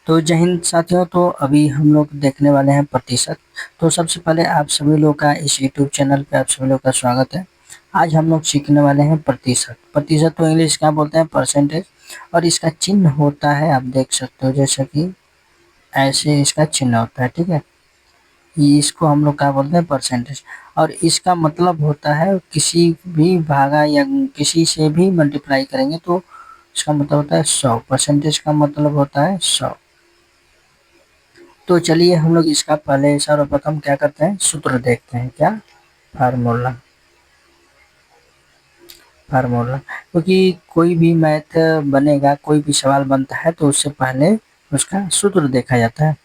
तो जय हिंद साथियों। तो अभी हम लोग देखने वाले हैं प्रतिशत। तो सबसे पहले आप सभी लोग का इस यूट्यूब चैनल पे आप सभी लोग का स्वागत है। आज हम लोग सीखने वाले हैं प्रतिशत। प्रतिशत तो इंग्लिश क्या बोलते हैं, परसेंटेज। और इसका चिन्ह होता है, आप देख सकते हो जैसे कि ऐसे इसका चिन्ह होता है, ठीक है। ये इसको हम लोग क्या बोलते हैं, परसेंटेज। और इसका मतलब होता है किसी भी भागा या किसी से भी मल्टीप्लाई करेंगे तो इसका मतलब होता है 100। परसेंटेज का मतलब होता है 100। तो चलिए हम लोग इसका पहले सर्वप्रथम क्या करते हैं, सूत्र देखते हैं। क्या? फार्मूला। फार्मूला, क्योंकि कोई भी मैथ बनेगा, कोई भी सवाल बनता है तो उससे पहले उसका सूत्र देखा जाता है।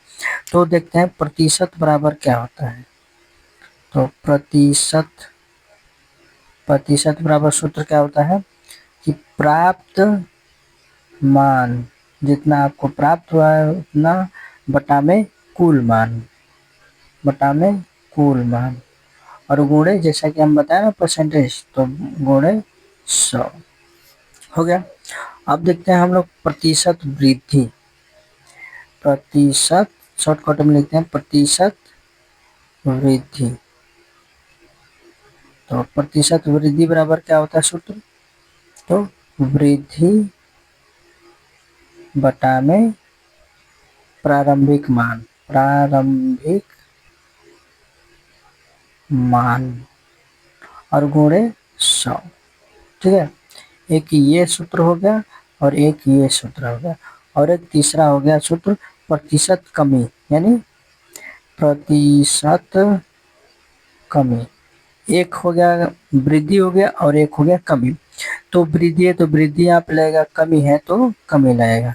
तो देखते हैं प्रतिशत बराबर क्या होता है। तो प्रतिशत प्रतिशत बराबर सूत्र क्या होता है कि प्राप्त मान, जितना आपको प्राप्त हुआ है उतना बटा में कुल मान, बटा में कुल मान, और गुणे जैसा कि हम बताए ना परसेंटेज, तो गुणे 100 हो गया। अब देखते हैं हम लोग प्रतिशत वृद्धि। प्रतिशत शॉर्टकट में लिखते हैं प्रतिशत वृद्धि। तो प्रतिशत वृद्धि बराबर क्या होता है सूत्र, तो वृद्धि बटा में प्रारंभिक मान, प्रारंभिक मान, और गुणे 100। ठीक है, एक ये सूत्र हो गया और एक ये सूत्र हो गया, और एक तीसरा हो गया सूत्र प्रतिशत कमी, यानी प्रतिशत कमी। एक हो गया वृद्धि हो गया और एक हो गया कमी। तो वृद्धि है तो वृद्धि आप लगेगा, कमी है तो कमी लगेगा।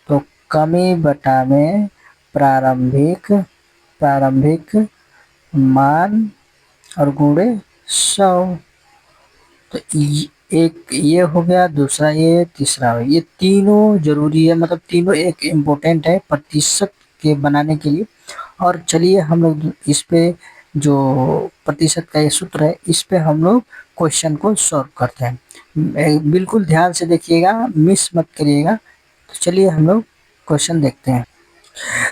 तो कमी बटा में प्रारंभिक प्रारंभिक मान और गुणे 100। तो एक ये हो गया, दूसरा ये, तीसरा हो, ये तीनों जरूरी है, मतलब तीनों एक इम्पोर्टेंट है प्रतिशत के बनाने के लिए। और चलिए हम लोग इस पे जो प्रतिशत का ये सूत्र है, इस पे हम लोग क्वेश्चन को सॉल्व करते हैं। बिल्कुल ध्यान से देखिएगा, मिस मत करिएगा। तो चलिए हम लोग क्वेश्चन देखते हैं।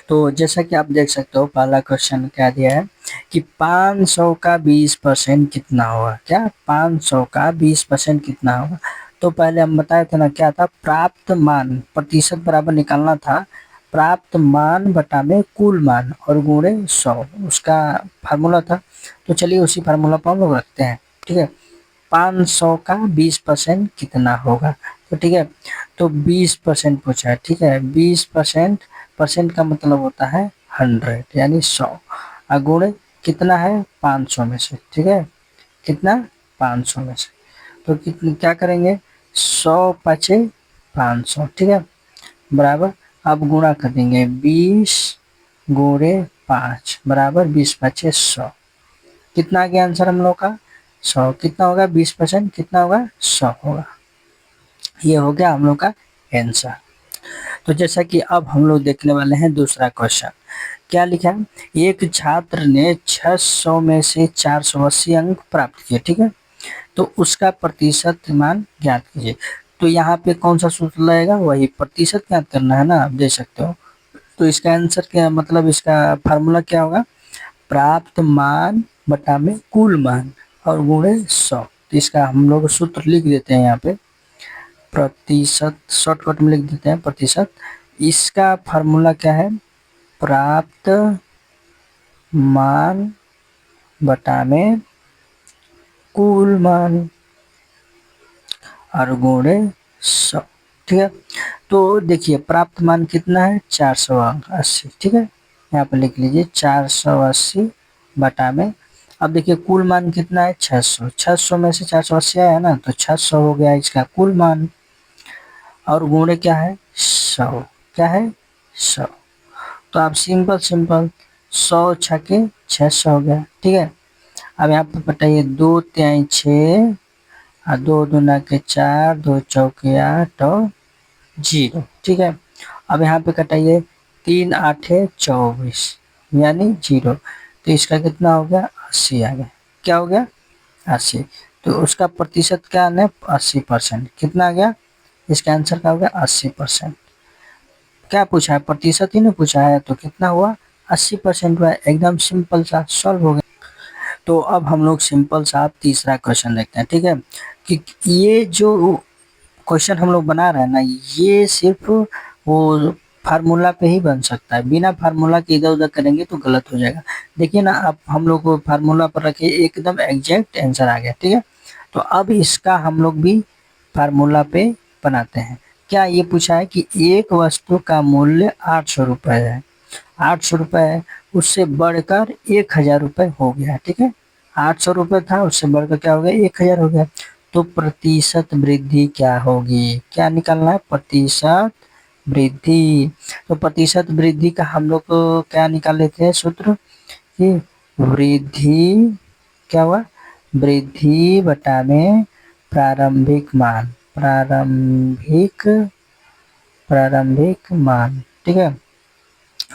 तो जैसा कि आप देख सकते हो, पहला क्वेश्चन क्या दिया है कि 500 का 20% कितना होगा। क्या? 500 का 20% कितना होगा। तो पहले हम बताए थे ना, क्या था, प्राप्त मान, प्रतिशत बराबर निकालना था प्राप्त मान बटा में कुल मान और गुणे 100, उसका फार्मूला था। तो चलिए उसी फार्मूला पर हम लोग रखते हैं। ठीक है, 500 का 20% कितना होगा। तो ठीक है, तो 20% पूछा है। ठीक है, 20% परसेंट का मतलब होता है 100, यानी 100। गुणे कितना है, 500 में से। ठीक है, कितना, 500 में से। तो कितनी क्या करेंगे, 100 पचे 500। ठीक है, बराबर, अब गुणा कर देंगे 20 गुणे 5 बराबर 20 पचे 100। कितना आ गया आंसर हम लोग का, 100। कितना होगा, 20% कितना होगा, 100 होगा। ये हो गया हम लोग का आंसर। तो जैसा कि अब हम लोग देखने वाले हैं दूसरा क्वेश्चन। क्या लिखा है, एक छात्र ने 600 में से 480 अंक प्राप्त किए। ठीक है, तो उसका प्रतिशत मान ज्ञात कीजिए। तो यहाँ पे कौन सा सूत्र लगेगा, वही प्रतिशत ज्ञात करना है ना, आप देख सकते हो। तो इसका आंसर क्या, मतलब इसका फार्मूला क्या होगा, प्राप्त मान बटा में कुल मान और गुणे 100। तो इसका हम लोग सूत्र लिख देते हैं यहाँ पे, प्रतिशत शॉर्टकट में लिख देते हैं प्रतिशत। इसका फार्मूला क्या है, प्राप्त मान बटा में कुल मान और गुणे 100। ठीक है, तो देखिए प्राप्त मान कितना है, 480। ठीक है, यहाँ पे लिख लीजिए 480 बटा में, अब देखिए कुल मान कितना है, 600। 600 में से 480 आया ना, तो 600 हो गया इसका कुल मान, और गुणे क्या है, 100। क्या है, 100। तो आप सिंपल सिंपल 100 छके 600 हो गया। ठीक है, अब यहाँ पे बताइए, 2 तिहाई 6 और 2 दूना के 4, 2 चौके 8 और 0। ठीक है, अब यहाँ पे कटाइए, 3 आठे 24 यानी 0। तो इसका कितना हो गया, 80 आ गया। क्या हो गया, 80। तो उसका प्रतिशत क्या है, 80%। कितना आ गया, इसका आंसर क्या हो गया, 80%। क्या पूछा है, प्रतिशत ही नहीं पूछा है, तो कितना हुआ 80% हुआ। एकदम सिंपल सा सॉल्व हो गया। तो अब हम लोग सिंपल सा तीसरा क्वेश्चन देखते हैं, ठीक है। कि ये जो क्वेश्चन हम लोग बना रहे हैं ना, ये सिर्फ वो फार्मूला पे ही बन सकता है, बिना फार्मूला के इधर उधर करेंगे तो गलत हो जाएगा। देखिए ना, अब हम लोग को फार्मूला पर रखे एकदम एग्जैक्ट आंसर आ गया, ठीक है। तो अब इसका हम लोग भी फार्मूला पे बनाते हैं। क्या ये पूछा है कि एक वस्तु का मूल्य 800 रुपये है, 800 रुपये है, उससे बढ़कर 1000 रुपये हो गया, ठीक है। 800 रुपये था, उससे बढ़कर क्या हो गया, 1000 हो गया। तो प्रतिशत वृद्धि क्या होगी, क्या निकालना है, प्रतिशत वृद्धि। तो प्रतिशत वृद्धि का हम लोग को क्या निकाल लेते हैं सूत्र, कि वृद्धि क्या हुआ, वृद्धि बटा में प्रारंभिक मान, प्रारंभिक मान, ठीक है।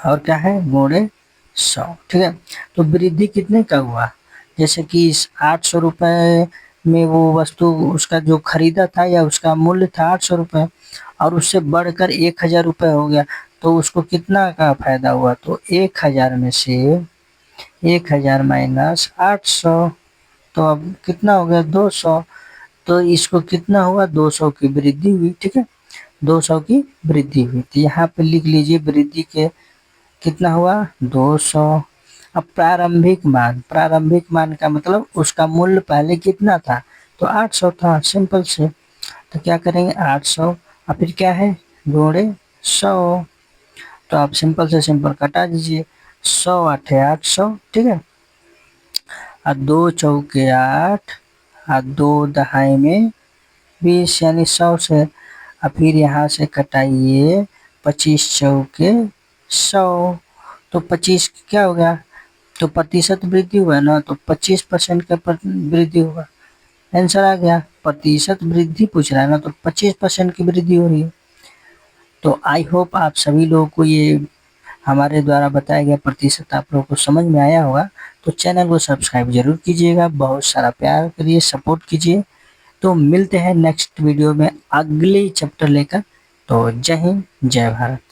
और क्या है, गुणे 100, ठीक है। तो वृद्धि कितने का हुआ, जैसे कि इस 800 रुपये में वो वस्तु उसका जो खरीदा था या उसका मूल्य था 800 रुपये, और उससे बढ़कर 1000 रुपये हो गया, तो उसको कितना का फायदा हुआ, तो 1000 में से 1000 माइनस 800, तो अब कितना हो गया 200। तो इसको कितना हुआ, 200 की वृद्धि हुई, ठीक है, 200 की वृद्धि हुई। तो यहाँ पे लिख लीजिए वृद्धि के कितना हुआ 200। अब प्रारंभिक मान का मतलब उसका मूल्य पहले कितना था, तो 800 था, सिंपल से। तो क्या करेंगे 800 और फिर क्या है, गुणे 100। तो आप सिंपल से सिंपल कटा दीजिए, 100 8 800, ठीक है। और 2 चौके 8 और 2 दहाई में 20, यानी 100 से। और फिर यहाँ से कटाइए 25 चौके 100, तो 25 क्या हो गया, तो प्रतिशत वृद्धि हुआ ना, तो 25% का वृद्धि हुआ, आंसर आ गया। प्रतिशत वृद्धि पूछ रहा है ना, तो 25% की वृद्धि हो रही है। तो आई होप आप सभी लोगों को ये हमारे द्वारा बताया गया प्रतिशत आप लोगों को समझ में आया होगा। तो चैनल को सब्सक्राइब जरूर कीजिएगा, बहुत सारा प्यार करिए, सपोर्ट कीजिए। तो मिलते हैं नेक्स्ट वीडियो में अगले चैप्टर लेकर। तो जय हिंद, जय भारत।